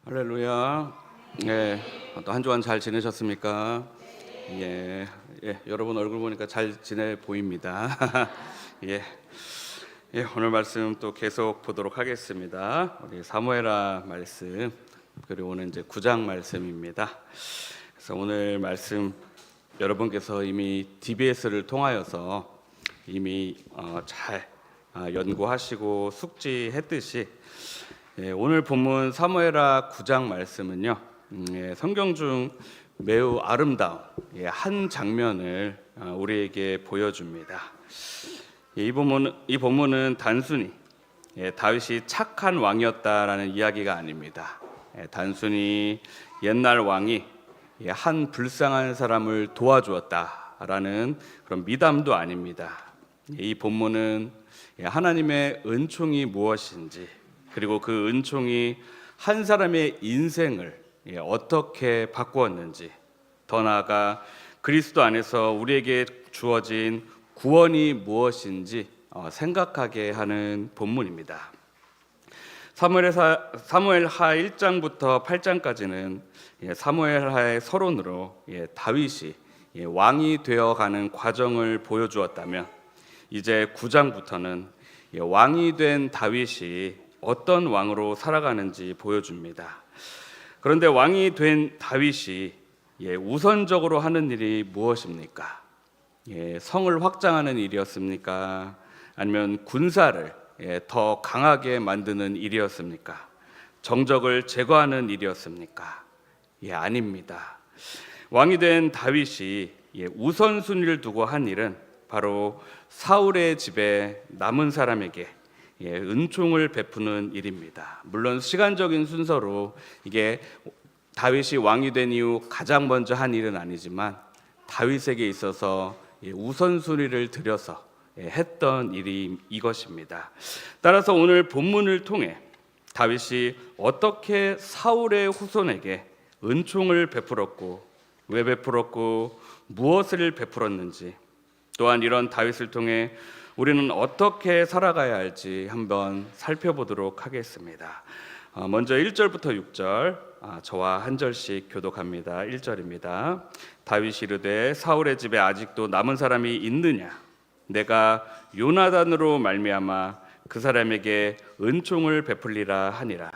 할렐루야. 예, 또 한 주간 잘 지내셨습니까? 예, 여러분 얼굴 보니까 잘 지내 보입니다. 예, 오늘 말씀 또 계속 보도록 하겠습니다. 우리 사무엘하 말씀, 그리고 오늘 이제 9장 말씀입니다. 그래서 오늘 말씀 여러분께서 이미 DBS를 통하여서 이미 잘 연구하시고 숙지했듯이 오늘 본문 사무엘하 9장 말씀은요, 성경 중 매우 아름다운 한 장면을 우리에게 보여줍니다. 이 본문은 단순히 다윗이 착한 왕이었다라는 이야기가 아닙니다. 단순히 옛날 왕이 한 불쌍한 사람을 도와주었다라는 그런 미담도 아닙니다. 이 본문은 하나님의 은총이 무엇인지, 그리고 그 은총이 한 사람의 인생을 어떻게 바꾸었는지, 더 나아가 그리스도 안에서 우리에게 주어진 구원이 무엇인지 생각하게 하는 본문입니다. 사무엘하 1장부터 8장까지는 사무엘하의 서론으로 다윗이 왕이 되어가는 과정을 보여주었다면, 이제 9장부터는 왕이 된 다윗이 어떤 왕으로 살아가는지 보여줍니다. 그런데 왕이 된 다윗이 우선적으로 하는 일이 무엇입니까? 성을 확장하는 일이었습니까? 아니면 군사를 더 강하게 만드는 일이었습니까? 정적을 제거하는 일이었습니까? 아닙니다. 왕이 된 다윗이 우선순위를 두고 한 일은 바로 사울의 집에 남은 사람에게 은총을 베푸는 일입니다. 물론 시간적인 순서로 이게 다윗이 왕이 된 이후 가장 먼저 한 일은 아니지만, 다윗에게 있어서 우선순위를 들여서 했던 일이 이것입니다. 따라서 오늘 본문을 통해 다윗이 어떻게 사울의 후손에게 은총을 베풀었고, 왜 베풀었고, 무엇을 베풀었는지, 또한 이런 다윗을 통해 우리는 어떻게 살아가야 할지 한번 살펴보도록 하겠습니다. 먼저 1절부터 6절 저와 한 절씩 교독합니다. 1절입니다. 다윗이 이르되 사울의 집에 아직도 남은 사람이 있느냐? 내가 요나단으로 말미암아 그 사람에게 은총을 베풀리라 하니라.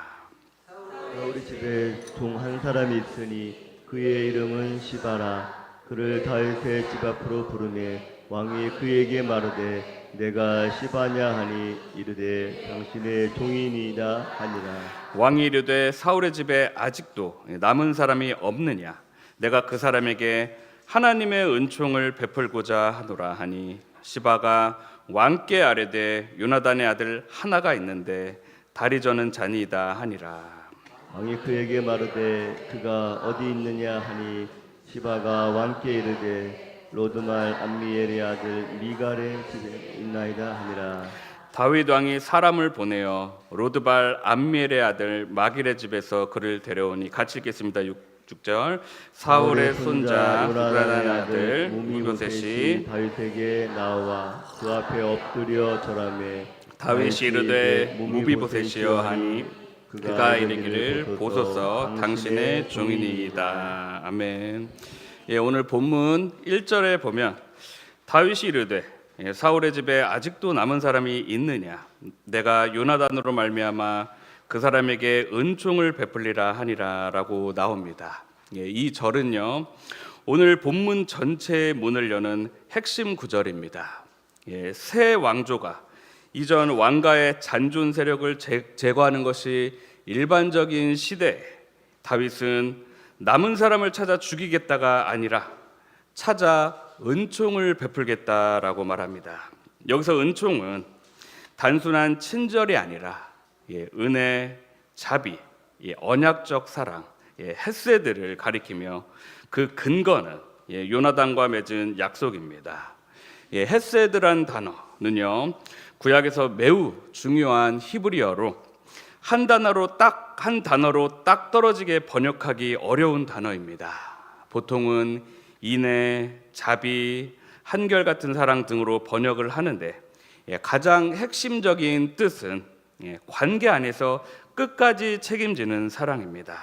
사울의 집에 종 한 사람이 있으니 그의 이름은 시바라. 그를 다윗의 집 앞으로 부르매 왕이 그에게 마르되 내가 시바냐 하니 이르되 당신의 종이니이다 하니라. 왕이 이르되 사울의 집에 아직도 남은 사람이 없느냐? 내가 그 사람에게 하나님의 은총을 베풀고자 하노라 하니, 시바가 왕께 아뢰되 요나단의 아들 하나가 있는데 다리 저는 자니이다 하니라. 왕이 그에게 마르되 그가 어디 있느냐 하니 시바가 왕께 이르되 로드말 암미엘의 아들 미갈의 집에 있나이다 하니라. 다윗 왕이 사람을 보내어 로드발 암미엘의 아들 마길의 집에서 그를 데려오니, 같이 읽겠습니다. 6절. 사울의 손자 요나단의 아들 무비보셋이 다윗에게 나와 그 앞에 엎드려 절하매 다윗이 이르되 무비보셋이여 하니 그가 이르기를 보소서 당신의 종이니이다. 아멘. 오늘 본문 1절에 보면 다윗이 이르되 사울의 집에 아직도 남은 사람이 있느냐? 내가 요나단으로 말미암아 그 사람에게 은총을 베풀리라 하니라 라고 나옵니다. 이 절은요, 오늘 본문 전체의 문을 여는 핵심 구절입니다. 새 왕조가 이전 왕가의 잔존 세력을 제거하는 것이 일반적인 시대에 다윗은 남은 사람을 찾아 죽이겠다가 아니라 찾아 은총을 베풀겠다라고 말합니다. 여기서 은총은 단순한 친절이 아니라 은혜, 자비, 언약적 사랑, 헤세드를 가리키며, 그 근거는 요나단과 맺은 약속입니다. 헤세드란 단어는요, 구약에서 매우 중요한 히브리어로 한 단어로 딱 떨어지게 번역하기 어려운 단어입니다. 보통은 인애, 자비, 한결같은 사랑 등으로 번역을 하는데, 가장 핵심적인 뜻은 관계 안에서 끝까지 책임지는 사랑입니다.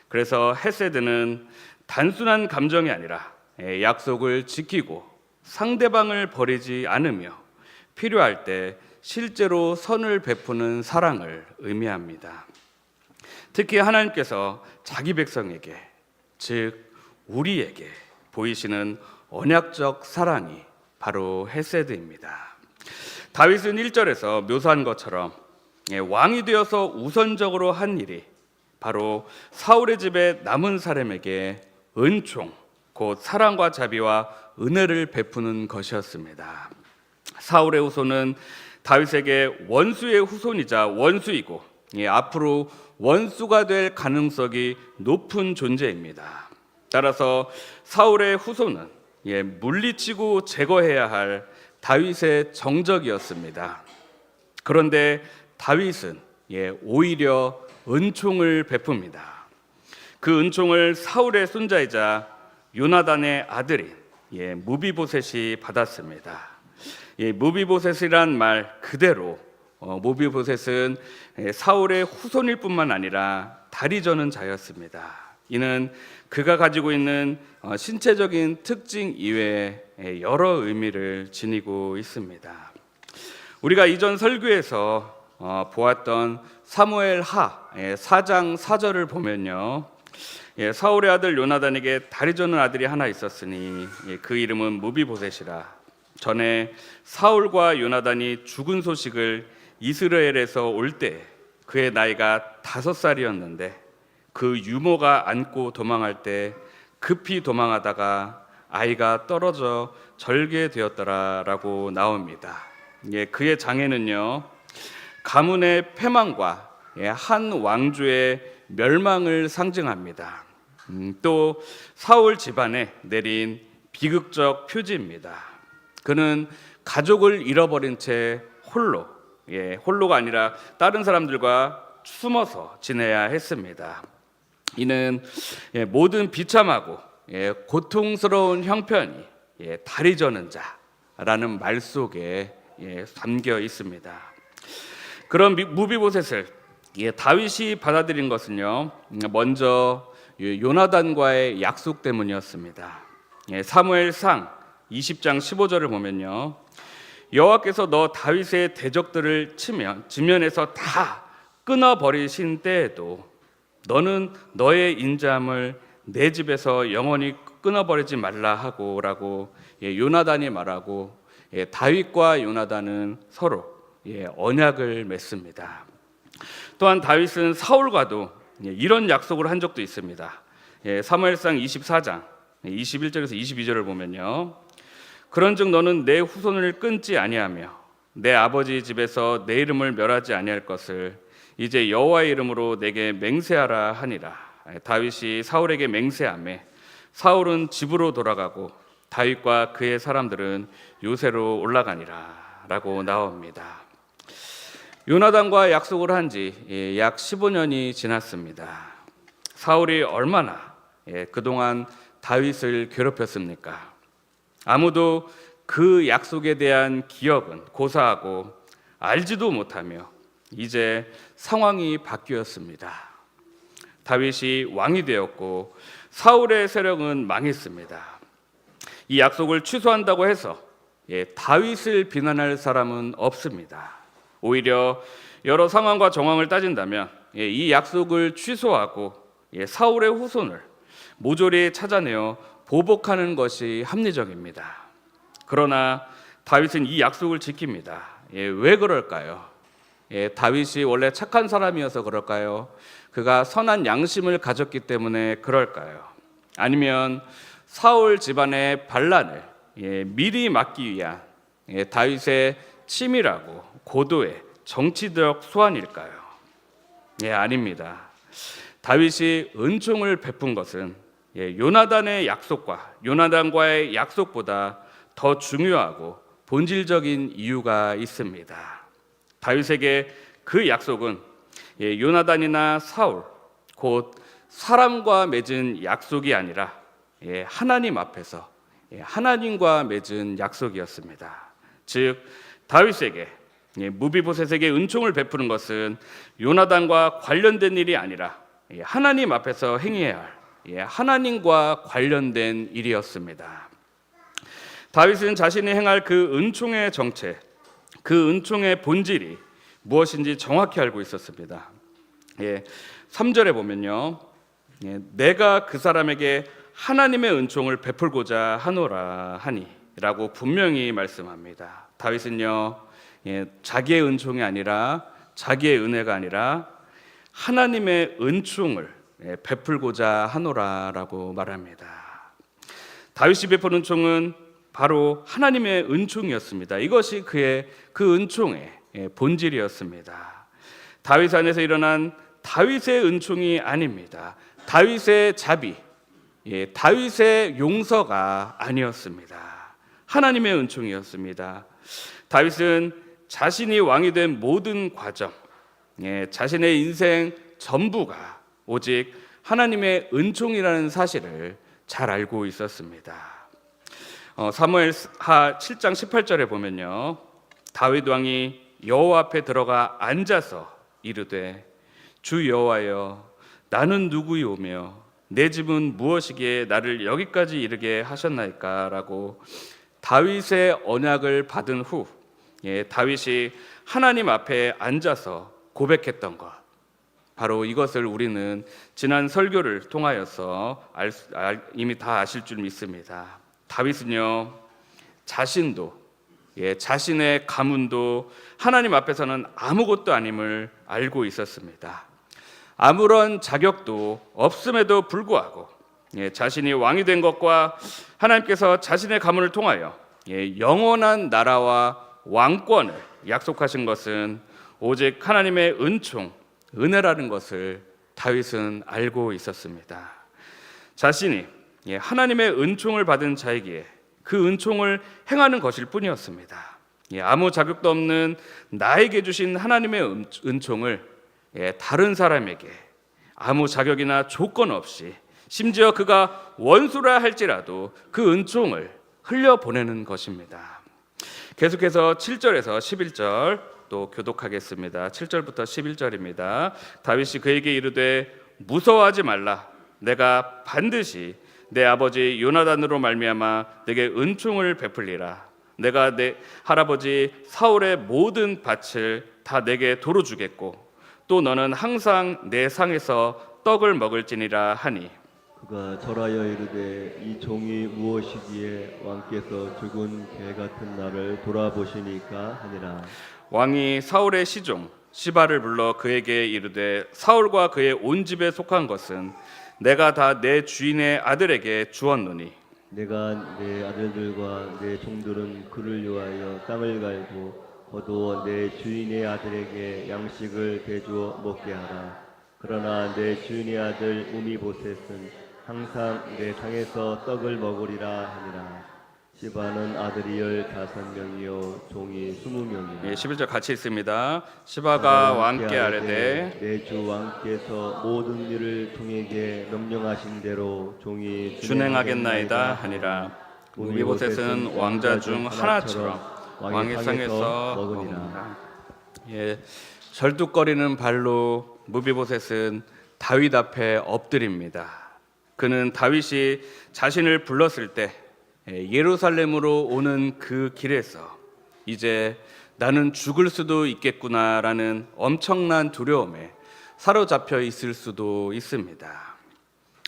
그래서 헤세드는 단순한 감정이 아니라 약속을 지키고 상대방을 버리지 않으며 필요할 때 실제로 선을 베푸는 사랑을 의미합니다. 특히 하나님께서 자기 백성에게, 즉 우리에게 보이시는 언약적 사랑이 바로 헤세드입니다. 다윗은 1절에서 묘사한 것처럼 왕이 되어서 우선적으로 한 일이 바로 사울의 집에 남은 사람에게 은총, 곧 사랑과 자비와 은혜를 베푸는 것이었습니다. 사울의 후손은 다윗에게 원수의 후손이자 원수이고 앞으로 원수가 될 가능성이 높은 존재입니다. 따라서 사울의 후손은 물리치고 제거해야 할 다윗의 정적이었습니다. 그런데 다윗은 오히려 은총을 베풉니다. 그 은총을 사울의 손자이자 요나단의 아들인 무비보셋이 받았습니다. 무비보셋이란 말 그대로 무비보셋은 사울의 후손일 뿐만 아니라 다리 저는 자였습니다. 이는 그가 가지고 있는 신체적인 특징 이외에 여러 의미를 지니고 있습니다. 우리가 이전 설교에서 보았던 사무엘하 4장 4절을 보면요, 사울의 아들 요나단에게 다리 저는 아들이 하나 있었으니 그 이름은 무비보셋이라. 전에 사울과 요나단이 죽은 소식을 이스라엘에서 올 때 그의 나이가 5살이었는데 그 유모가 안고 도망할 때 급히 도망하다가 아이가 떨어져 절개되었더라라고 나옵니다. 그의 장애는요, 가문의 패망과 한 왕조의 멸망을 상징합니다. 또 사울 집안에 내린 비극적 표지입니다. 그는 가족을 잃어버린 채 홀로가 아니라 다른 사람들과 숨어서 지내야 했습니다. 이는 모든 비참하고 고통스러운 형편이 다리 저는 자라는 말 속에 담겨 있습니다. 그런 무비보셋을 다윗이 받아들인 것은요, 먼저 요나단과의 약속 때문이었습니다. 사무엘상 20장 15절을 보면요, 여호와께서 너 다윗의 대적들을 지면에서 다 끊어버리신 때에도 너는 너의 인자함을 내 집에서 영원히 끊어버리지 말라 하고라고 요나단이 말하고 다윗과 요나단은 서로 언약을 맺습니다. 또한 다윗은 사울과도 이런 약속을 한 적도 있습니다. 사무엘상 24장 21절에서 22절을 보면요, 그런즉 너는 내 후손을 끊지 아니하며 내 아버지 집에서 내 이름을 멸하지 아니할 것을 이제 여호와의 이름으로 내게 맹세하라 하니라. 다윗이 사울에게 맹세하매 사울은 집으로 돌아가고 다윗과 그의 사람들은 요새로 올라가니라 라고 나옵니다. 요나단과 약속을 한 지 약 15년이 지났습니다. 사울이 얼마나 그동안 다윗을 괴롭혔습니까? 아무도 그 약속에 대한 기억은 고사하고 알지도 못하며 이제 상황이 바뀌었습니다. 다윗이 왕이 되었고 사울의 세력은 망했습니다. 이 약속을 취소한다고 해서 다윗을 비난할 사람은 없습니다. 오히려 여러 상황과 정황을 따진다면 이 약속을 취소하고 사울의 후손을 모조리 찾아내어 보복하는 것이 합리적입니다. 그러나 다윗은 이 약속을 지킵니다. 왜 그럴까요? 다윗이 원래 착한 사람이어서 그럴까요? 그가 선한 양심을 가졌기 때문에 그럴까요? 아니면 사울 집안의 반란을 미리 막기 위한 다윗의 치밀하고 고도의 정치적 소환일까요? 아닙니다. 다윗이 은총을 베푼 것은 요나단의 약속과 요나단과의 약속보다 더 중요하고 본질적인 이유가 있습니다. 다윗에게 그 약속은 요나단이나 사울, 곧 사람과 맺은 약속이 아니라 하나님 앞에서 하나님과 맺은 약속이었습니다. 즉 다윗에게 무비보셋에게 은총을 베푸는 것은 요나단과 관련된 일이 아니라 하나님 앞에서 행해야 할 하나님과 관련된 일이었습니다. 다윗은 자신이 행할 그 은총의 정체, 그 은총의 본질이 무엇인지 정확히 알고 있었습니다. 3절에 보면요, 내가 그 사람에게 하나님의 은총을 베풀고자 하노라 하니라고 분명히 말씀합니다. 다윗은요, 자기의 은총이 아니라, 자기의 은혜가 아니라 하나님의 은총을 베풀고자 하노라라고 말합니다. 다윗이 베푼 은총은 바로 하나님의 은총이었습니다. 이것이 그의 그 은총의 본질이었습니다. 다윗 안에서 일어난 다윗의 은총이 아닙니다. 다윗의 자비, 다윗의 용서가 아니었습니다. 하나님의 은총이었습니다. 다윗은 자신이 왕이 된 모든 과정, 자신의 인생 전부가 오직 하나님의 은총이라는 사실을 잘 알고 있었습니다. 사무엘하 7장 18절에 보면요, 다윗 왕이 여호와 앞에 들어가 앉아서 이르되 주 여호와여 나는 누구이오며 내 집은 무엇이기에 나를 여기까지 이르게 하셨나이까 라고 다윗의 언약을 받은 후 다윗이 하나님 앞에 앉아서 고백했던 것, 바로 이것을 우리는 지난 설교를 통하여서 이미 다 아실 줄 믿습니다. 다윗은요, 자신도 자신의 가문도 하나님 앞에서는 아무것도 아님을 알고 있었습니다. 아무런 자격도 없음에도 불구하고 자신이 왕이 된 것과 하나님께서 자신의 가문을 통하여 영원한 나라와 왕권을 약속하신 것은 오직 하나님의 은총, 은혜라는 것을 다윗은 알고 있었습니다. 자신이 하나님의 은총을 받은 자이기에 그 은총을 행하는 것일 뿐이었습니다. 아무 자격도 없는 나에게 주신 하나님의 은총을 다른 사람에게 아무 자격이나 조건 없이, 심지어 그가 원수라 할지라도 그 은총을 흘려보내는 것입니다. 계속해서 7절에서 11절 또 교독하겠습니다. 7절부터 11절입니다. 다윗이 그에게 이르되 무서워하지 말라. 내가 반드시 내 아버지 요나단으로 말미암아 내게 은총을 베풀리라. 내가 내 할아버지 사울의 모든 밭을 다 내게 도로 주겠고 또 너는 항상 내 상에서 떡을 먹을지니라 하니, 그가 절하여 이르되 이 종이 무엇이기에 왕께서 죽은 개 같은 나를 돌아보시니까 하니라. 왕이 사울의 시종 시바를 불러 그에게 이르되 사울과 그의 온 집에 속한 것은 내가 다 내 주인의 아들에게 주었노니 내가 내 아들들과 내 종들은 그를 위하여 땅을 갈고 거두어 내 주인의 아들에게 양식을 대주어 먹게 하라. 그러나 내 주인의 아들 우미보셋은 항상 내 상에서 떡을 먹으리라 하니라. 시바는 아들이 15명이요 종이 20명이라. 11절 같이 읽습니다. 시바가 왕께 아뢰되 내 주 왕께서 모든 일을 종에게 명령하신 대로 종이 준행하겠나이다 하니라. 무비보셋은 왕자 중 하나처럼 왕의 상에서 먹으니라. 절뚝거리는 발로 무비보셋은 다윗 앞에 엎드립니다. 그는 다윗이 자신을 불렀을 때 예루살렘으로 오는 그 길에서 이제 나는 죽을 수도 있겠구나라는 엄청난 두려움에 사로잡혀 있을 수도 있습니다.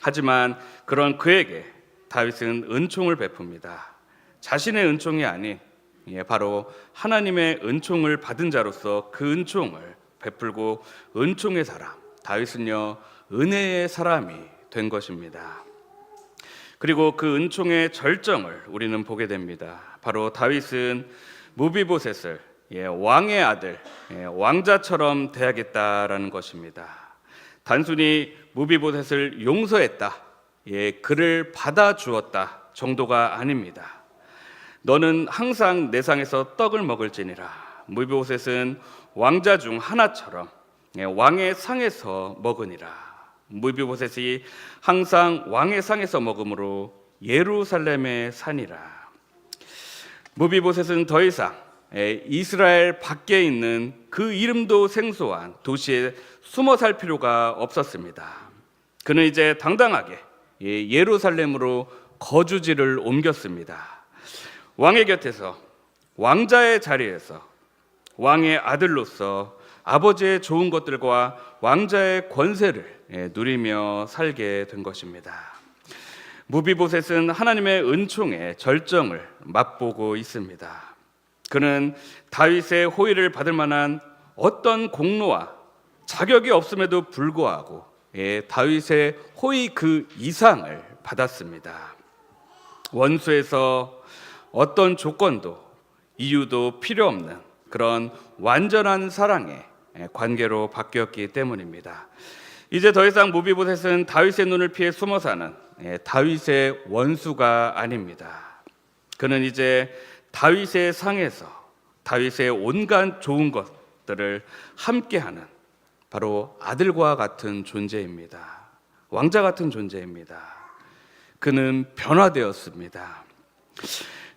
하지만 그런 그에게 다윗은 은총을 베풉니다. 자신의 은총이 아닌 바로 하나님의 은총을 받은 자로서 그 은총을 베풀고 은총의 사람, 다윗은요 은혜의 사람이 된 것입니다. 그리고 그 은총의 절정을 우리는 보게 됩니다. 바로 다윗은 무비보셋을 왕의 아들, 왕자처럼 대하겠다라는 것입니다. 단순히 무비보셋을 용서했다, 그를 받아주었다 정도가 아닙니다. 너는 항상 내 상에서 떡을 먹을지니라. 무비보셋은 왕자 중 하나처럼 왕의 상에서 먹으니라. 무비보셋이 항상 왕의 상에서 먹음으로 예루살렘에 사니라. 무비보셋은 더 이상 이스라엘 밖에 있는 그 이름도 생소한 도시에 숨어 살 필요가 없었습니다. 그는 이제 당당하게 예루살렘으로 거주지를 옮겼습니다. 왕의 곁에서, 왕자의 자리에서, 왕의 아들로서 아버지의 좋은 것들과 왕자의 권세를 누리며 살게 된 것입니다. 무비보셋은 하나님의 은총의 절정을 맛보고 있습니다. 그는 다윗의 호의를 받을 만한 어떤 공로와 자격이 없음에도 불구하고 다윗의 호의 그 이상을 받았습니다. 원수에서 어떤 조건도 이유도 필요 없는 그런 완전한 사랑의 관계로 바뀌었기 때문입니다. 이제 더 이상 무비보셋은 다윗의 눈을 피해 숨어 사는 다윗의 원수가 아닙니다. 그는 이제 다윗의 상에서 다윗의 온갖 좋은 것들을 함께하는 바로 아들과 같은 존재입니다. 왕자 같은 존재입니다. 그는 변화되었습니다.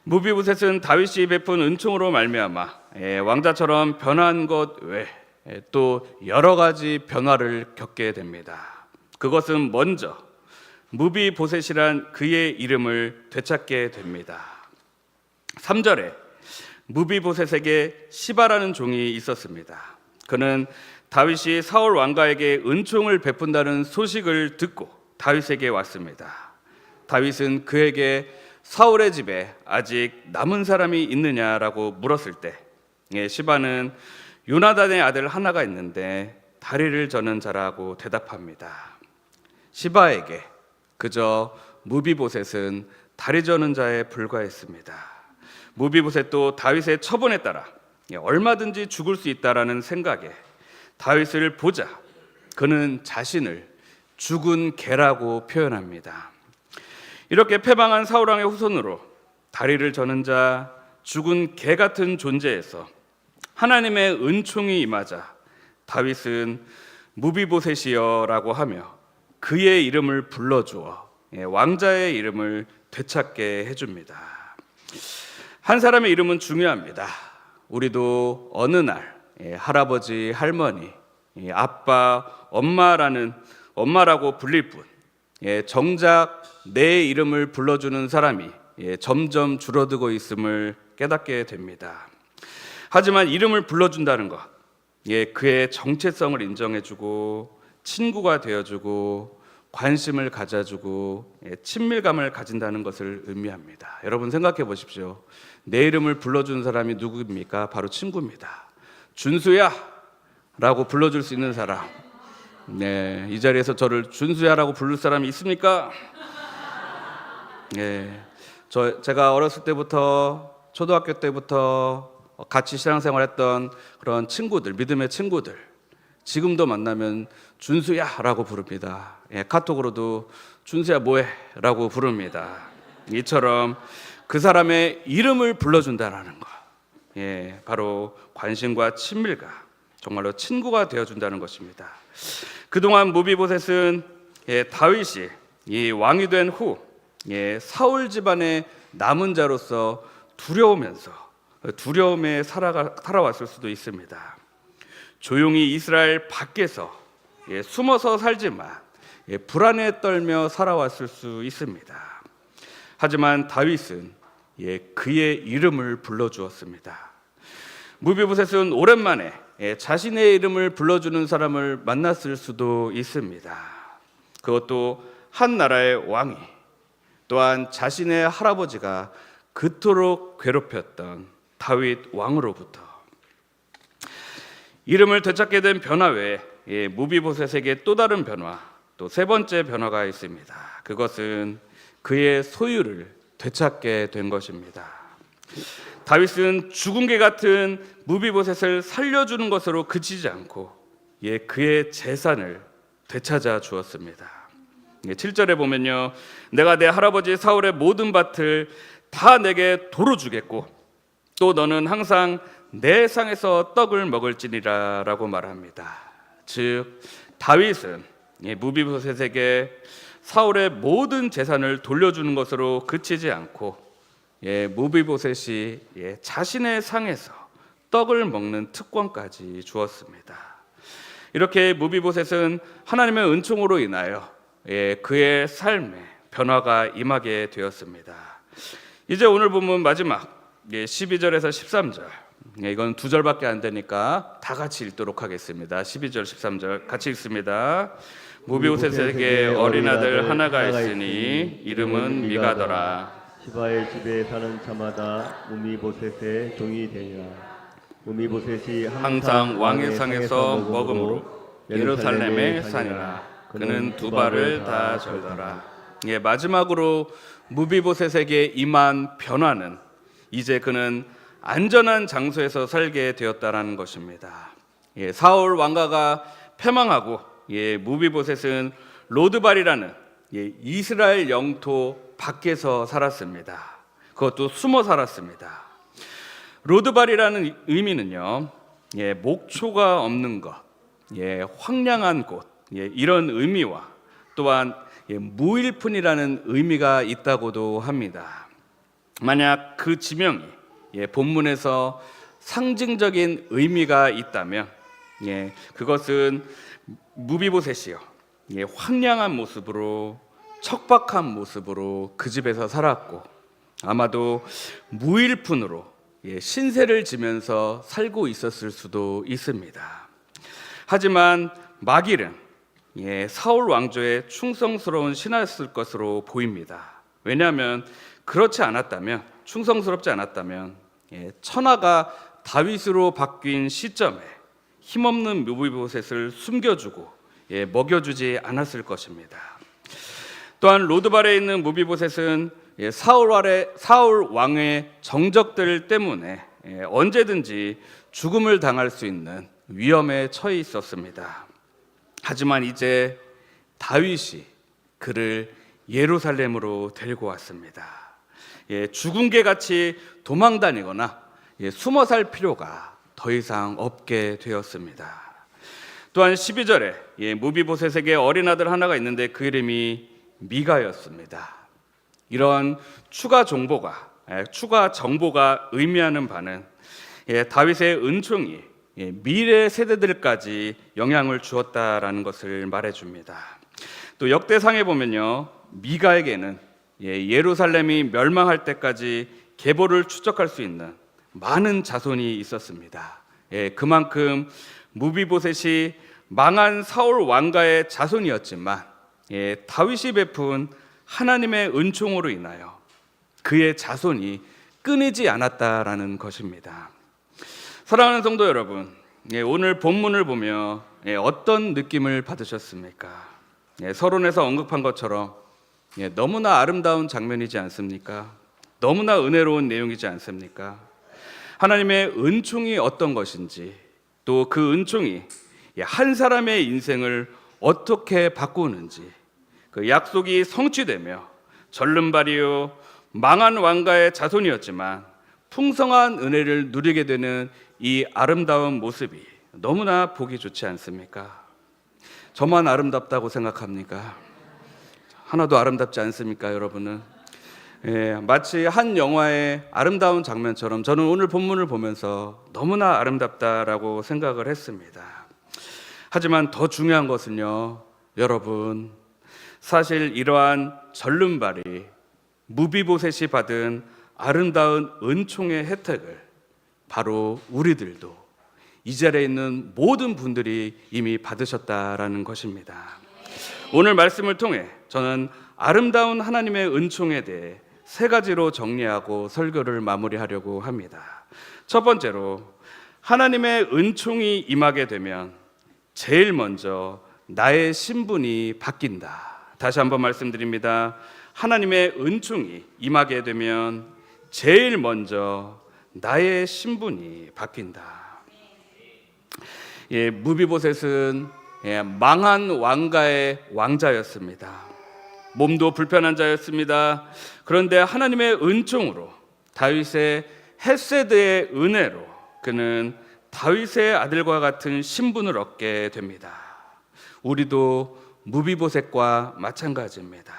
무비보셋은 다윗이 베푼 은총으로 말미암아 왕자처럼 변한 것 외에 또 여러 가지 변화를 겪게 됩니다. 그것은 먼저 무비보셋이란 그의 이름을 되찾게 됩니다. 3절에 무비보셋에게 시바라는 종이 있었습니다. 그는 다윗이 사울 왕가에게 은총을 베푼다는 소식을 듣고 다윗에게 왔습니다. 다윗은 그에게 사울의 집에 아직 남은 사람이 있느냐라고 물었을 때 시바는 요나단의 아들 하나가 있는데 다리를 저는 자라고 대답합니다. 시바에게 그저 무비보셋은 다리 저는 자에 불과했습니다. 무비보셋도 다윗의 처분에 따라 얼마든지 죽을 수 있다라는 생각에 다윗을 보자 그는 자신을 죽은 개라고 표현합니다. 이렇게 패방한 사울왕의 후손으로 다리를 저는 자, 죽은 개 같은 존재에서 하나님의 은총이 임하자 다윗은 무비보셋이여라고 하며 그의 이름을 불러주어 왕자의 이름을 되찾게 해줍니다. 한 사람의 이름은 중요합니다. 우리도 어느 날 할아버지, 할머니, 아빠, 엄마라고 불릴 뿐 정작 내 이름을 불러주는 사람이 점점 줄어들고 있음을 깨닫게 됩니다. 하지만 이름을 불러준다는 것, 그의 정체성을 인정해주고 친구가 되어주고 관심을 가져주고 친밀감을 가진다는 것을 의미합니다. 여러분 생각해 보십시오. 내 이름을 불러주는 사람이 누구입니까? 바로 친구입니다. 준수야 라고 불러줄 수 있는 사람. 이 자리에서 저를 준수야라고 부를 사람이 있습니까? 제가 어렸을 때부터 초등학교 때부터 같이 신앙생활했던 그런 친구들, 믿음의 친구들 지금도 만나면 준수야라고 부릅니다. 카톡으로도 준수야 뭐해? 라고 부릅니다. 이처럼 그 사람의 이름을 불러준다는 것, 바로 관심과 친밀감, 정말로 친구가 되어준다는 것입니다. 그동안 무비보셋은 다윗이 이 왕이 된 후 사울 집안의 남은 자로서 두려움에 살아왔을 수도 있습니다. 조용히 이스라엘 밖에서 숨어서 살지만 불안에 떨며 살아왔을 수 있습니다. 하지만 다윗은 그의 이름을 불러주었습니다. 무비보셋은 오랜만에 자신의 이름을 불러주는 사람을 만났을 수도 있습니다. 그것도 한 나라의 왕이, 또한 자신의 할아버지가 그토록 괴롭혔던 다윗 왕으로부터. 이름을 되찾게 된 변화 외에 무비보셋에게 또 다른 변화, 또 세 번째 변화가 있습니다. 그것은 그의 소유를 되찾게 된 것입니다. 다윗은 죽은 개 같은 무비보셋을 살려주는 것으로 그치지 않고 그의 재산을 되찾아 주었습니다. 7절에 보면요, 내가 내 할아버지 사울의 모든 밭을 다 내게 도로 주겠고 또 너는 항상 내 상에서 떡을 먹을지니라 라고 말합니다. 즉 다윗은 무비보셋에게 사울의 모든 재산을 돌려주는 것으로 그치지 않고 무비보셋이 자신의 상에서 떡을 먹는 특권까지 주었습니다. 이렇게 무비보셋은 하나님의 은총으로 인하여 그의 삶에 변화가 임하게 되었습니다. 이제 오늘 본문 마지막 12절에서 13절, 이건 2절밖에 안 되니까 다 같이 읽도록 하겠습니다. 12절 13절 같이 읽습니다. 무비보셋에게 어린 아들 하나가 있으니 이름은 미가더라. 시바의 집에 사는 자마다 무비보셋의 종이 되니라. 무비보셋이 항상 왕의 상에서 먹음으로 예루살렘에 사니라. 그는 두 발을 다 절더라. 마지막으로 무비보셋에게 임한 변화는 이제 그는 안전한 장소에서 살게 되었다라는 것입니다. 사울 왕가가 패망하고 무비보셋은 로드발이라는 이스라엘 영토 밖에서 살았습니다. 그것도 숨어 살았습니다. 로드발이라는 의미는요, 목초가 없는 것, 황량한 곳, 이런 의미와 또한 무일푼이라는 의미가 있다고도 합니다. 만약 그 지명이 본문에서 상징적인 의미가 있다면 그것은 무비보셋이요, 황량한 모습으로 척박한 모습으로 그 집에서 살았고 아마도 무일푼으로 신세를 지면서 살고 있었을 수도 있습니다. 하지만 마길은 사울 왕조의 충성스러운 신하였을 것으로 보입니다. 왜냐하면 그렇지 않았다면, 충성스럽지 않았다면 천하가 다윗으로 바뀐 시점에 힘없는 무비보셋을 숨겨주고 먹여주지 않았을 것입니다. 또한 로드발에 있는 무비보셋은 사울 왕의 정적들 때문에 언제든지 죽음을 당할 수 있는 위험에 처해 있었습니다. 하지만 이제 다윗이 그를 예루살렘으로 데리고 왔습니다. 죽은 개같이 도망다니거나 숨어 살 필요가 더 이상 없게 되었습니다. 또한 12절에 무비보셋에게 어린 아들 하나가 있는데 그 이름이 미가였습니다. 이런 추가 정보가 의미하는 바는 다윗의 은총이 미래 세대들까지 영향을 주었다라는 것을 말해줍니다. 또 역대상에 보면요, 미가에게는 예루살렘이 멸망할 때까지 계보를 추적할 수 있는 많은 자손이 있었습니다. 그만큼 무비보셋이 망한 사울 왕가의 자손이었지만 다윗이 베푼 하나님의 은총으로 인하여 그의 자손이 끊이지 않았다라는 것입니다. 사랑하는 성도 여러분, 오늘 본문을 보며 어떤 느낌을 받으셨습니까? 서론에서 언급한 것처럼 너무나 아름다운 장면이지 않습니까? 너무나 은혜로운 내용이지 않습니까? 하나님의 은총이 어떤 것인지, 또 그 은총이 한 사람의 인생을 어떻게 바꾸는지, 그 약속이 성취되며 절름발이요 망한 왕가의 자손이었지만 풍성한 은혜를 누리게 되는 이 아름다운 모습이 너무나 보기 좋지 않습니까? 저만 아름답다고 생각합니까? 하나도 아름답지 않습니까, 여러분은? 마치 한 영화의 아름다운 장면처럼 저는 오늘 본문을 보면서 너무나 아름답다라고 생각을 했습니다. 하지만 더 중요한 것은요, 여러분, 사실 이러한 절름발이 무비보셋이 받은 아름다운 은총의 혜택을 바로 우리들도 이 자리에 있는 모든 분들이 이미 받으셨다라는 것입니다. 오늘 말씀을 통해 저는 아름다운 하나님의 은총에 대해 3가지로 정리하고 설교를 마무리하려고 합니다. 첫 번째로, 하나님의 은총이 임하게 되면 제일 먼저 나의 신분이 바뀐다. 다시 한번 말씀드립니다. 하나님의 은총이 임하게 되면 제일 먼저 나의 신분이 바뀐다. 무비보셋은 망한 왕가의 왕자였습니다. 몸도 불편한 자였습니다. 그런데 하나님의 은총으로, 다윗의 헤세드의 은혜로 그는 다윗의 아들과 같은 신분을 얻게 됩니다. 우리도 무비보셋과 마찬가지입니다.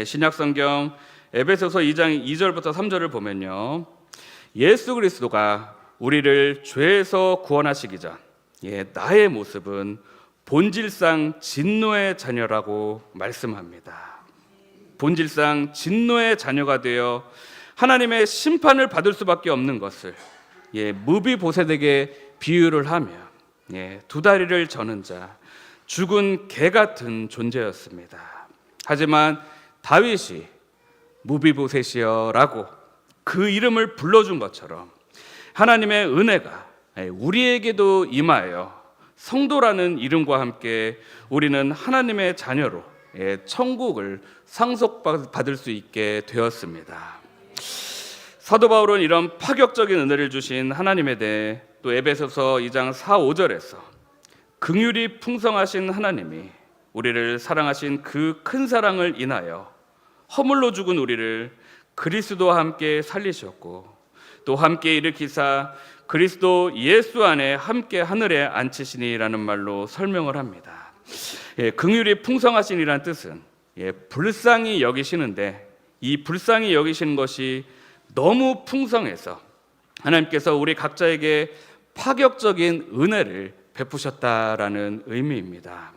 신약성경 에베소서 2장 2절부터 3절을 보면요, 예수 그리스도가 우리를 죄에서 구원하시기 전 나의 모습은 본질상 진노의 자녀라고 말씀합니다. 본질상 진노의 자녀가 되어 하나님의 심판을 받을 수밖에 없는 것을 무비보셋에게 비유를 하며 두 다리를 저는 자, 죽은 개 같은 존재였습니다. 하지만 다윗이 무비보셋이여라고 그 이름을 불러준 것처럼 하나님의 은혜가 우리에게도 임하여 성도라는 이름과 함께 우리는 하나님의 자녀로 천국을 상속받을 수 있게 되었습니다. 사도 바울은 이런 파격적인 은혜를 주신 하나님에 대해 또 에베소서 2장 4, 5절에서 긍휼이 풍성하신 하나님이 우리를 사랑하신 그 큰 사랑을 인하여 허물로 죽은 우리를 그리스도와 함께 살리셨고 또 함께 일으키사 그리스도 예수 안에 함께 하늘에 앉히시니라는 말로 설명을 합니다. 긍휼이 풍성하신이란 뜻은 불쌍히 여기시는데 이 불쌍히 여기시는 것이 너무 풍성해서 하나님께서 우리 각자에게 파격적인 은혜를 베푸셨다라는 의미입니다.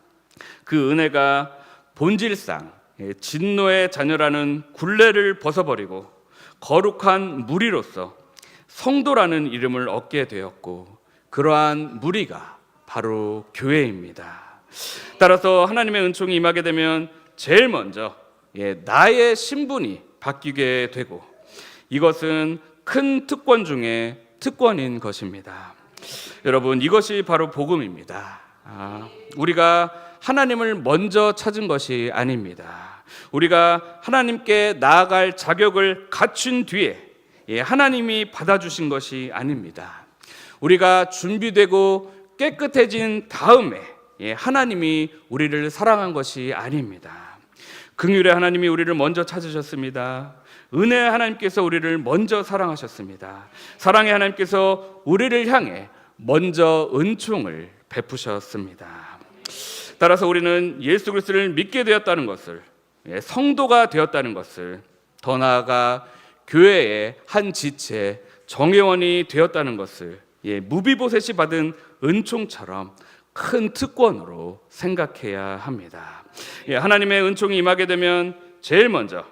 그 은혜가 본질상 진노의 자녀라는 굴레를 벗어버리고 거룩한 무리로서 성도라는 이름을 얻게 되었고 그러한 무리가 바로 교회입니다. 따라서 하나님의 은총이 임하게 되면 제일 먼저 나의 신분이 바뀌게 되고 이것은 큰 특권 중에 특권인 것입니다. 여러분, 이것이 바로 복음입니다. 우리가 하나님을 먼저 찾은 것이 아닙니다. 우리가 하나님께 나아갈 자격을 갖춘 뒤에 하나님이 받아주신 것이 아닙니다. 우리가 준비되고 깨끗해진 다음에 하나님이 우리를 사랑한 것이 아닙니다. 긍휼의 하나님이 우리를 먼저 찾으셨습니다. 은혜의 하나님께서 우리를 먼저 사랑하셨습니다. 사랑의 하나님께서 우리를 향해 먼저 은총을 베푸셨습니다. 따라서 우리는 예수 그리스도를 믿게 되었다는 것을, 성도가 되었다는 것을, 더 나아가 교회의 한 지체 정회원이 되었다는 것을 무비보셋이 받은 은총처럼 큰 특권으로 생각해야 합니다. 하나님의 은총이 임하게 되면 제일 먼저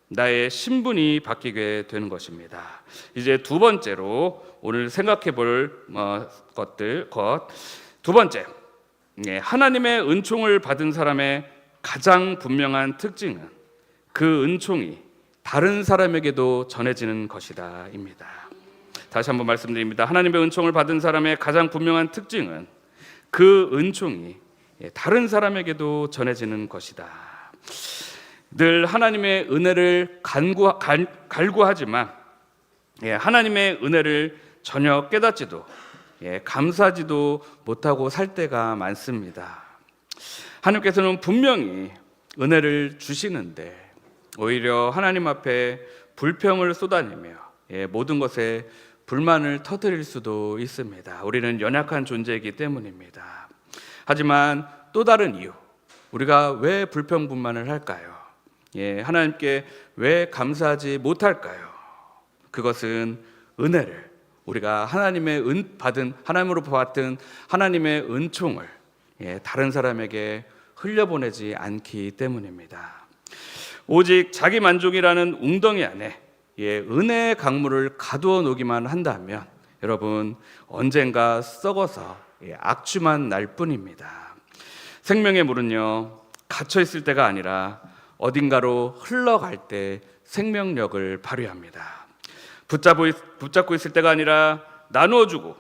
나의 신분이 바뀌게 되는 것입니다. 이제 두 번째로 오늘 생각해 볼 두 번째, 하나님의 은총을 받은 사람의 가장 분명한 특징은 그 은총이 다른 사람에게도 전해지는 것이다 입니다. 다시 한번 말씀드립니다. 하나님의 은총을 받은 사람의 가장 분명한 특징은 그 은총이 다른 사람에게도 전해지는 것이다. 늘 하나님의 은혜를 갈구하지만 하나님의 은혜를 전혀 깨닫지도 감사하지도 못하고 살 때가 많습니다. 하나님께서는 분명히 은혜를 주시는데 오히려 하나님 앞에 불평을 쏟아내며 모든 것에 불만을 터뜨릴 수도 있습니다. 우리는 연약한 존재이기 때문입니다. 하지만 또 다른 이유, 우리가 왜 불평불만을 할까요? 하나님께 왜 감사하지 못할까요? 그것은 은혜를 우리가 하나님으로 받은 하나님의 은총을 다른 사람에게 흘려보내지 않기 때문입니다. 오직 자기 만족이라는 웅덩이 안에 은혜의 강물을 가두어 놓기만 한다면 여러분 언젠가 썩어서 악취만 날 뿐입니다. 생명의 물은요 갇혀 있을 때가 아니라 어딘가로 흘러갈 때 생명력을 발휘합니다. 붙잡고 있을 때가 아니라 나누어주고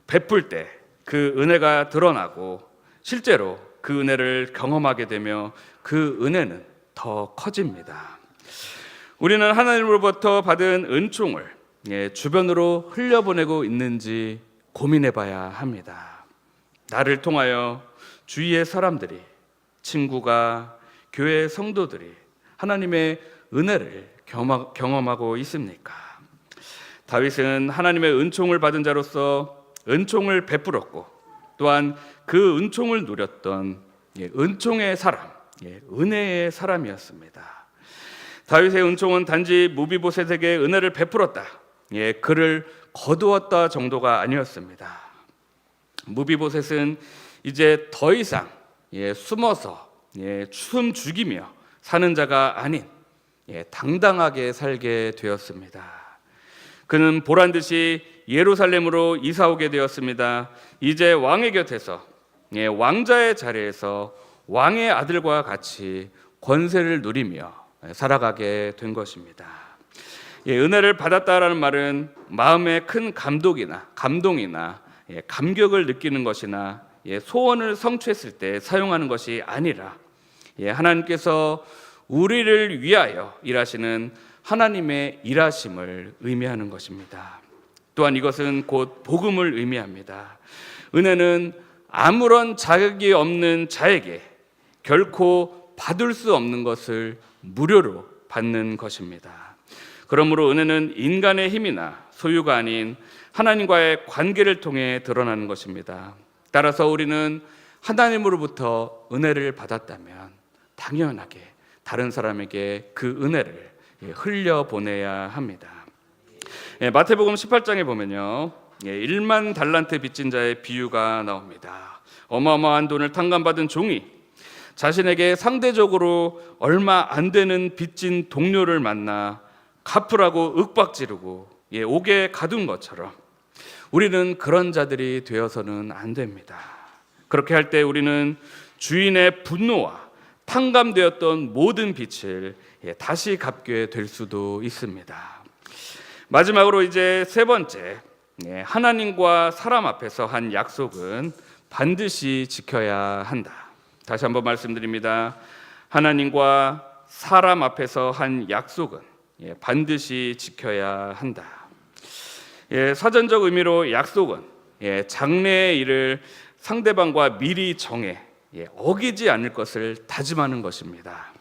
베풀 때 그 은혜가 드러나고 실제로 그 은혜를 경험하게 되며 그 은혜는 더 커집니다. 우리는 하나님으로부터 받은 은총을 주변으로 흘려보내고 있는지 고민해봐야 합니다. 나를 통하여 주위의 사람들이, 친구가, 교회 성도들이 하나님의 은혜를 경험하고 있습니까? 다윗은 하나님의 은총을 받은 자로서 은총을 베풀었고 또한 그 은총을 누렸던 은총의 사람, 은혜의 사람이었습니다. 다윗의 은총은 단지 무비보셋에게 은혜를 베풀었다, 그를 거두었다 정도가 아니었습니다. 무비보셋은 이제 더 이상 숨어서 숨 죽이며 사는 자가 아닌 당당하게 살게 되었습니다. 그는 보란 듯이 예루살렘으로 이사 오게 되었습니다. 이제 왕의 곁에서 왕자의 자리에서 왕의 아들과 같이 권세를 누리며 살아가게 된 것입니다. 은혜를 받았다라는 말은 마음에 큰 감동이나 감격을 느끼는 것이나 소원을 성취했을 때 사용하는 것이 아니라 하나님께서 우리를 위하여 일하시는 하나님의 일하심을 의미하는 것입니다. 또한 이것은 곧 복음을 의미합니다. 은혜는 아무런 자격이 없는 자에게 결코 받을 수 없는 것을 무료로 받는 것입니다. 그러므로 은혜는 인간의 힘이나 소유가 아닌 하나님과의 관계를 통해 드러나는 것입니다. 따라서 우리는 하나님으로부터 은혜를 받았다면 당연하게 다른 사람에게 그 은혜를 흘려보내야 합니다. 마태복음 18장에 보면요, 1만 달란트 빚진 자의 비유가 나옵니다. 어마어마한 돈을 탕감받은 종이 자신에게 상대적으로 얼마 안 되는 빚진 동료를 만나 갚으라고 윽박지르고 옥에 가둔 것처럼 우리는 그런 자들이 되어서는 안 됩니다. 그렇게 할 때 우리는 주인의 분노와 탕감되었던 모든 빚을 다시 갚게 될 수도 있습니다. 마지막으로 이제 세 번째, 하나님과 사람 앞에서 한 약속은 반드시 지켜야 한다. 다시 한번 말씀드립니다. 하나님과 사람 앞에서 한 약속은 반드시 지켜야 한다. 사전적 의미로 약속은 장래의 일을 상대방과 미리 정해 어기지 않을 것을 다짐하는 것입니다.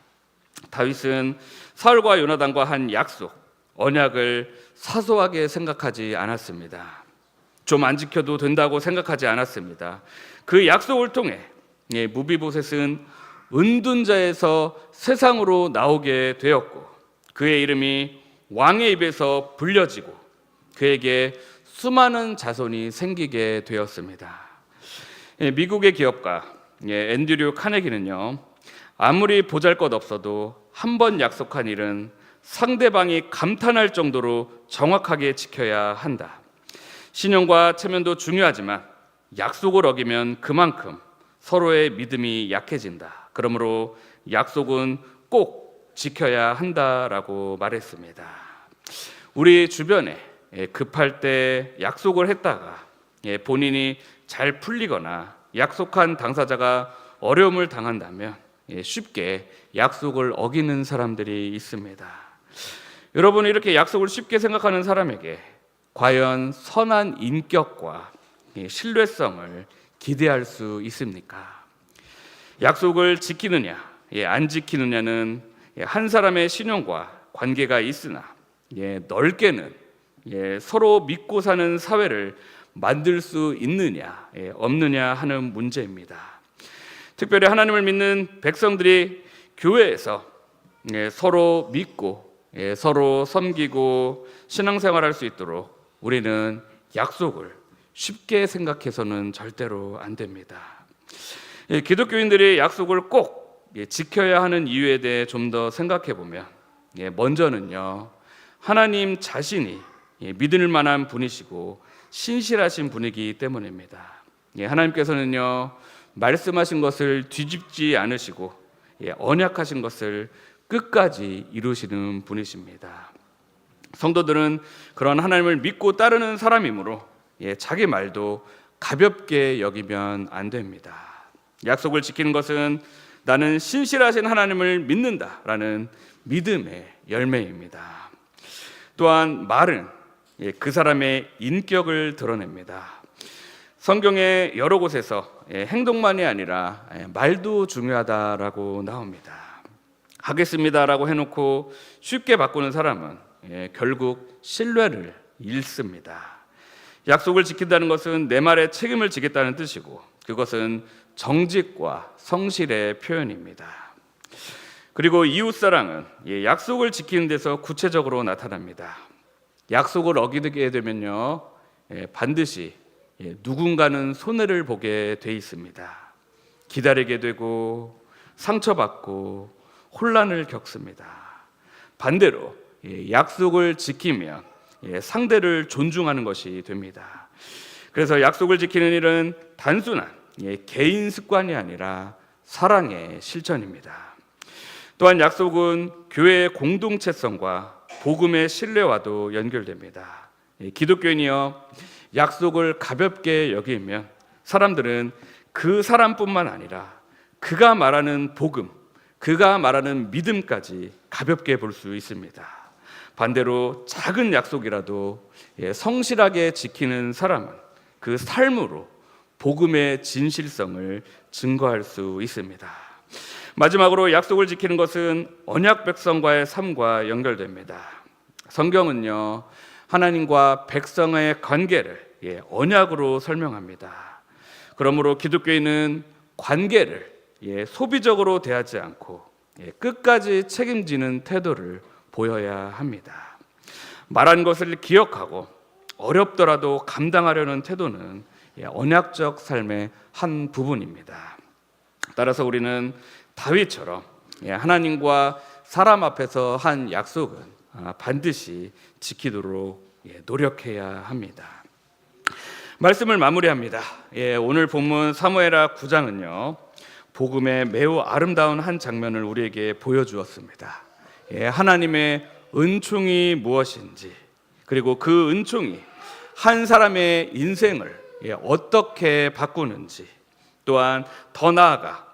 다윗은 사울과 요나단과 한 약속, 언약을 사소하게 생각하지 않았습니다. 좀 안 지켜도 된다고 생각하지 않았습니다. 그 약속을 통해 무비보셋은 은둔자에서 세상으로 나오게 되었고 그의 이름이 왕의 입에서 불려지고 그에게 수많은 자손이 생기게 되었습니다. 미국의 기업가 앤드류 카네기는요, 아무리 보잘것없어도 한 번 약속한 일은 상대방이 감탄할 정도로 정확하게 지켜야 한다. 신용과 체면도 중요하지만 약속을 어기면 그만큼 서로의 믿음이 약해진다. 그러므로 약속은 꼭 지켜야 한다라고 말했습니다. 우리 주변에 급할 때 약속을 했다가 본인이 잘 풀리거나 약속한 당사자가 어려움을 당한다면 쉽게 약속을 어기는 사람들이 있습니다. 여러분, 이렇게 약속을 쉽게 생각하는 사람에게 과연 선한 인격과 신뢰성을 기대할 수 있습니까? 약속을 지키느냐, 안 지키느냐는 한 사람의 신용과 관계가 있으나 넓게는 서로 믿고 사는 사회를 만들 수 있느냐, 없느냐 하는 문제입니다. 특별히 하나님을 믿는 백성들이 교회에서 서로 믿고 서로 섬기고 신앙생활할 수 있도록 우리는 약속을 쉽게 생각해서는 절대로 안 됩니다. 기독교인들이 약속을 꼭 지켜야 하는 이유에 대해 좀 더 생각해 보면 먼저는요, 하나님 자신이 믿을 만한 분이시고 신실하신 분이기 때문입니다. 하나님께서는요, 말씀하신 것을 뒤집지 않으시고 언약하신 것을 끝까지 이루시는 분이십니다. 성도들은 그런 하나님을 믿고 따르는 사람이므로 자기 말도 가볍게 여기면 안 됩니다. 약속을 지키는 것은 나는 신실하신 하나님을 믿는다라는 믿음의 열매입니다. 또한 말은 그 사람의 인격을 드러냅니다. 성경의 여러 곳에서 행동만이 아니라 말도 중요하다라고 나옵니다. 하겠습니다라고 해놓고 쉽게 바꾸는 사람은 결국 신뢰를 잃습니다. 약속을 지킨다는 것은 내 말에 책임을 지겠다는 뜻이고 그것은 정직과 성실의 표현입니다. 그리고 이웃사랑은 약속을 지키는 데서 구체적으로 나타납니다. 약속을 어기게 되면요, 반드시 누군가는 손해를 보게 돼 있습니다. 기다리게 되고 상처받고 혼란을 겪습니다. 반대로 약속을 지키면 상대를 존중하는 것이 됩니다. 그래서 약속을 지키는 일은 단순한 개인 습관이 아니라 사랑의 실천입니다. 또한 약속은 교회의 공동체성과 복음의 신뢰와도 연결됩니다. 기독교인이여 약속을 가볍게 여기면 사람들은 그 사람뿐만 아니라 그가 말하는 복음, 그가 말하는 믿음까지 가볍게 볼 수 있습니다. 반대로 작은 약속이라도 성실하게 지키는 사람은 그 삶으로 복음의 진실성을 증거할 수 있습니다. 마지막으로 약속을 지키는 것은 언약 백성과의 삶과 연결됩니다. 성경은요, 하나님과 백성의 관계를 언약으로 설명합니다. 그러므로 기독교인은 관계를 소비적으로 대하지 않고 끝까지 책임지는 태도를 보여야 합니다. 말한 것을 기억하고 어렵더라도 감당하려는 태도는 언약적 삶의 한 부분입니다. 따라서 우리는 다윗처럼 하나님과 사람 앞에서 한 약속은 반드시 지키도록 노력해야 합니다. 말씀을 마무리합니다. 오늘 본문 사무엘하 9장은요, 복음의 매우 아름다운 한 장면을 우리에게 보여주었습니다. 하나님의 은총이 무엇인지, 그리고 그 은총이 한 사람의 인생을 어떻게 바꾸는지, 또한 더 나아가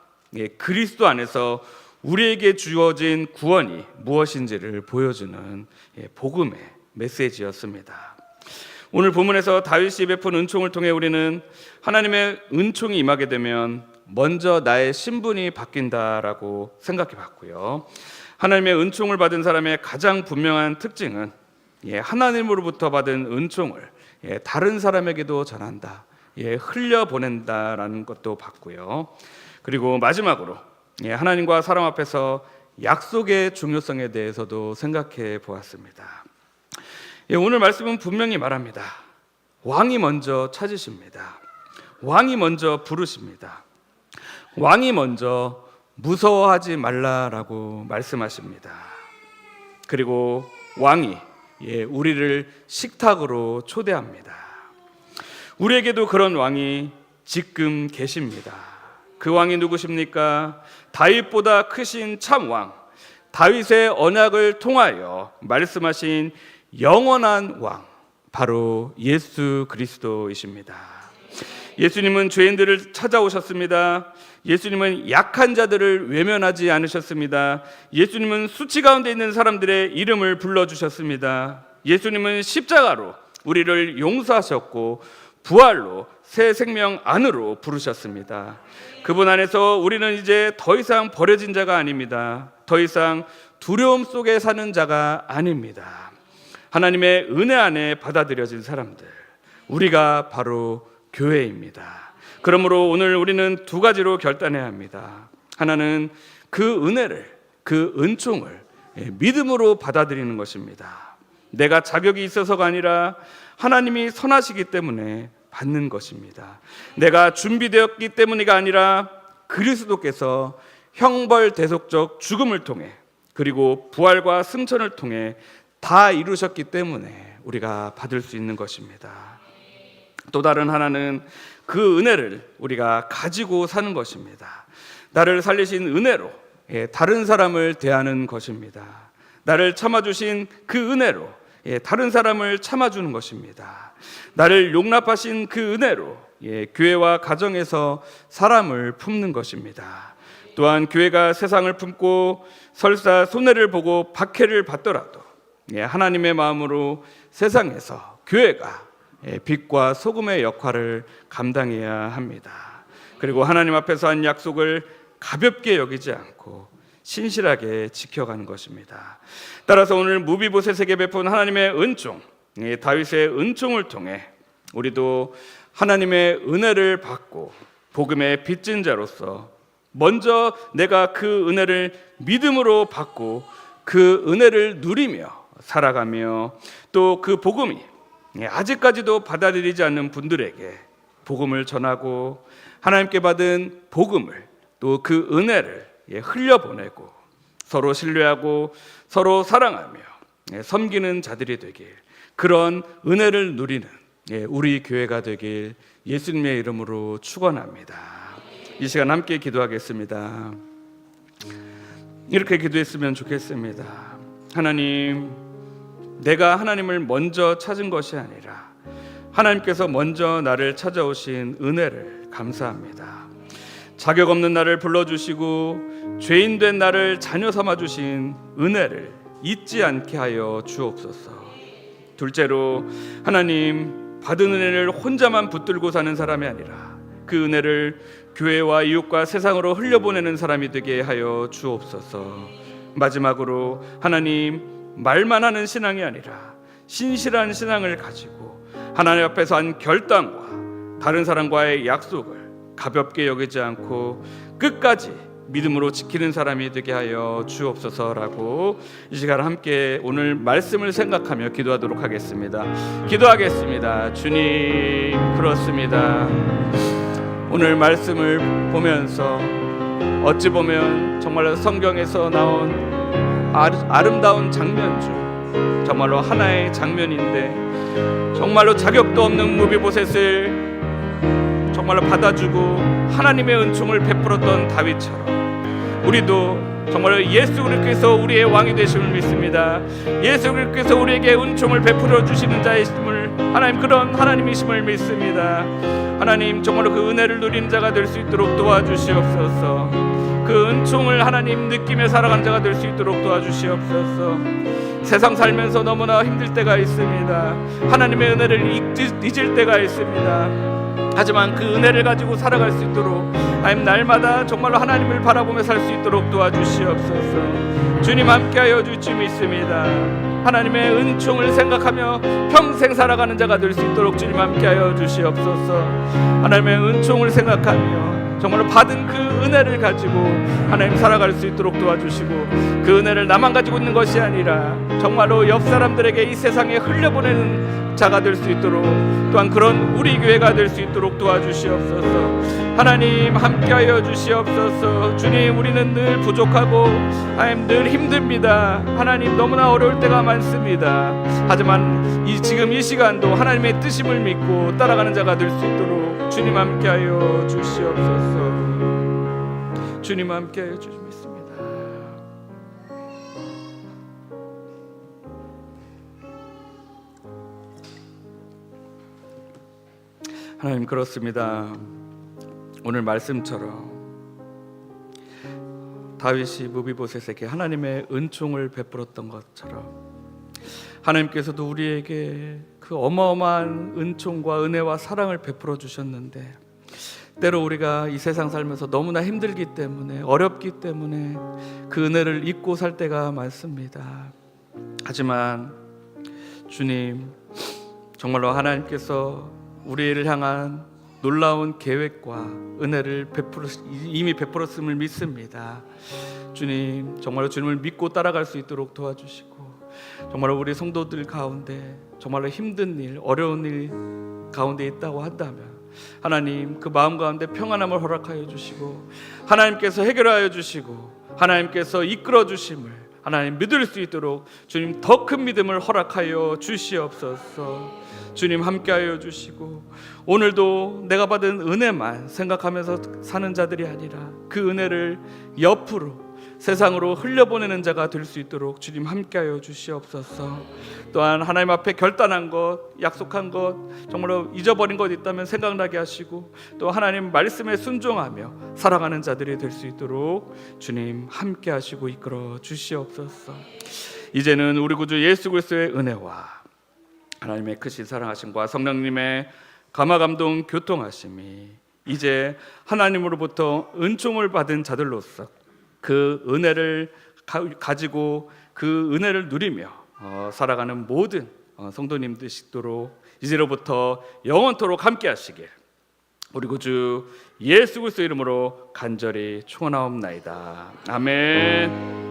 그리스도 안에서 우리에게 주어진 구원이 무엇인지를 보여주는 복음의 메시지였습니다. 오늘 본문에서 다윗이 베푼 은총을 통해 우리는 하나님의 은총이 임하게 되면 먼저 나의 신분이 바뀐다라고 생각해 봤고요. 하나님의 은총을 받은 사람의 가장 분명한 특징은 하나님으로부터 받은 은총을 다른 사람에게도 전한다, 흘려보낸다라는 것도 봤고요. 그리고 마지막으로 하나님과 사람 앞에서 약속의 중요성에 대해서도 생각해 보았습니다. 오늘 말씀은 분명히 말합니다. 왕이 먼저 찾으십니다. 왕이 먼저 부르십니다. 왕이 먼저 무서워하지 말라라고 말씀하십니다. 그리고 왕이 우리를 식탁으로 초대합니다. 우리에게도 그런 왕이 지금 계십니다. 그 왕이 누구십니까? 다윗보다 크신 참왕, 다윗의 언약을 통하여 말씀하신 영원한 왕, 바로 예수 그리스도이십니다. 예수님은 죄인들을 찾아오셨습니다. 예수님은 약한 자들을 외면하지 않으셨습니다. 예수님은 수치 가운데 있는 사람들의 이름을 불러주셨습니다. 예수님은 십자가로 우리를 용서하셨고 부활로 새 생명 안으로 부르셨습니다. 그분 안에서 우리는 이제 더 이상 버려진 자가 아닙니다. 더 이상 두려움 속에 사는 자가 아닙니다. 하나님의 은혜 안에 받아들여진 사람들, 우리가 바로 교회입니다. 그러므로 오늘 우리는 두 가지로 결단해야 합니다. 하나는 그 은혜를, 그 은총을 믿음으로 받아들이는 것입니다. 내가 자격이 있어서가 아니라 하나님이 선하시기 때문에 받는 것입니다. 내가 준비되었기 때문이가 아니라 그리스도께서 형벌대속적 죽음을 통해 그리고 부활과 승천을 통해 다 이루셨기 때문에 우리가 받을 수 있는 것입니다. 또 다른 하나는 그 은혜를 우리가 가지고 사는 것입니다. 나를 살리신 은혜로 다른 사람을 대하는 것입니다. 나를 참아주신 그 은혜로 다른 사람을 참아주는 것입니다. 나를 용납하신 그 은혜로 교회와 가정에서 사람을 품는 것입니다. 또한 교회가 세상을 품고 설사 손해를 보고 박해를 받더라도 하나님의 마음으로 세상에서 교회가 빛과 소금의 역할을 감당해야 합니다. 그리고 하나님 앞에서 한 약속을 가볍게 여기지 않고 신실하게 지켜가는 것입니다. 따라서 오늘 무비보셋에게 베푼 하나님의 은총, 다윗의 은총을 통해 우리도 하나님의 은혜를 받고 복음의 빚진 자로서 먼저 내가 그 은혜를 믿음으로 받고 그 은혜를 누리며 살아가며 또 그 복음이 아직까지도 받아들이지 않는 분들에게 복음을 전하고 하나님께 받은 복음을 또 그 은혜를 흘려보내고 서로 신뢰하고 서로 사랑하며 섬기는 자들이 되길, 그런 은혜를 누리는 우리 교회가 되길 예수님의 이름으로 축원합니다. 이 시간 함께 기도하겠습니다. 이렇게 기도했으면 좋겠습니다. 하나님, 내가 하나님을 먼저 찾은 것이 아니라 하나님께서 먼저 나를 찾아오신 은혜를 감사합니다. 자격 없는 나를 불러주시고 죄인 된 나를 자녀 삼아주신 은혜를 잊지 않게 하여 주옵소서. 둘째로, 하나님, 받은 은혜를 혼자만 붙들고 사는 사람이 아니라 그 은혜를 교회와 이웃과 세상으로 흘려보내는 사람이 되게 하여 주옵소서. 마지막으로, 하나님, 말만 하는 신앙이 아니라 신실한 신앙을 가지고 하나님 앞에서 한 결단과 다른 사람과의 약속을 가볍게 여기지 않고 끝까지 믿음으로 지키는 사람이 되게 하여 주옵소서라고 이 시간 함께 오늘 말씀을 생각하며 기도하도록 하겠습니다. 기도하겠습니다. 주님, 그렇습니다. 오늘 말씀을 보면서 어찌 보면 정말로 성경에서 나온 아름다운 장면 중 정말로 하나의 장면인데, 정말로 자격도 없는 무비보셋을 정말로 받아주고 하나님의 은총을 베풀었던 다윗처럼 우리도 정말로 예수 그리스도께서 우리의 왕이 되심을 믿습니다. 예수 그리스도께서 우리에게 은총을 베풀어 주시는 자이심을, 하나님, 그런 하나님이심을 믿습니다. 하나님, 정말로 그 은혜를 누리는 자가 될 수 있도록 도와주시옵소서. 그 은총을 하나님 느끼며 살아가는 자가 될 수 있도록 도와주시옵소서. 세상 살면서 너무나 힘들 때가 있습니다. 하나님의 은혜를 잊을 때가 있습니다. 하지만 그 은혜를 가지고 살아갈 수 있도록 하나님, 날마다 정말로 하나님을 바라보며 살 수 있도록 도와주시옵소서. 주님, 함께하여 주시 믿습니다. 하나님의 은총을 생각하며 평생 살아가는 자가 될 수 있도록 주님 함께하여 주시옵소서. 하나님의 은총을 생각하며 정말로 받은 그 은혜를 가지고 하나님 살아갈 수 있도록 도와주시고, 그 은혜를 나만 가지고 있는 것이 아니라 정말로 옆 사람들에게 이 세상에 흘려보내는 자가 될 수 있도록, 또한 그런 우리 교회가 될 수 있도록 도와주시옵소서. 하나님, 함께하여 주시옵소서. 주님, 우리는 늘 부족하고 하나님 늘 힘듭니다. 하나님, 너무나 어려울 때가 많습니다. 하지만 지금 이 시간도 하나님의 뜻임을 믿고 따라가는 자가 될 수 있도록 주님 함께하여 주시옵소서. 주님 함께하여 주시옵소서. 하나님, 그렇습니다. 오늘 말씀처럼 다윗이 무비보셋에게 하나님의 은총을 베풀었던 것처럼 하나님께서도 우리에게 그 어마어마한 은총과 은혜와 사랑을 베풀어 주셨는데, 때로 우리가 이 세상 살면서 너무나 힘들기 때문에, 어렵기 때문에 그 은혜를 잊고 살 때가 많습니다. 하지만 주님, 정말로 하나님께서 우리를 향한 놀라운 계획과 은혜를 이미 베풀었음을 믿습니다. 주님, 정말로 주님을 믿고 따라갈 수 있도록 도와주시고, 정말로 우리 성도들 가운데 정말로 힘든 일, 어려운 일 가운데 있다고 한다면 하나님, 그 마음 가운데 평안함을 허락하여 주시고, 하나님께서 해결하여 주시고, 하나님께서 이끌어 주심을 하나님 믿을 수 있도록 주님 더 큰 믿음을 허락하여 주시옵소서. 주님, 함께하여 주시고, 오늘도 내가 받은 은혜만 생각하면서 사는 자들이 아니라 그 은혜를 옆으로 세상으로 흘려보내는 자가 될 수 있도록 주님 함께하여 주시옵소서. 또한 하나님 앞에 결단한 것, 약속한 것, 정말로 잊어버린 것 있다면 생각나게 하시고, 또 하나님 말씀에 순종하며 살아가는 자들이 될 수 있도록 주님 함께하시고 이끌어 주시옵소서. 이제는 우리 구주 예수 그리스도의 은혜와 하나님의 크신 사랑하심과 성령님의 감화감동 교통하심이 이제 하나님으로부터 은총을 받은 자들로서 그 은혜를 가지고 그 은혜를 누리며 살아가는 모든 성도님 되시도록 이제로부터 영원토록 함께 하시길 우리 구주 예수 그리스도 이름으로 간절히 축원하옵나이다. 아멘.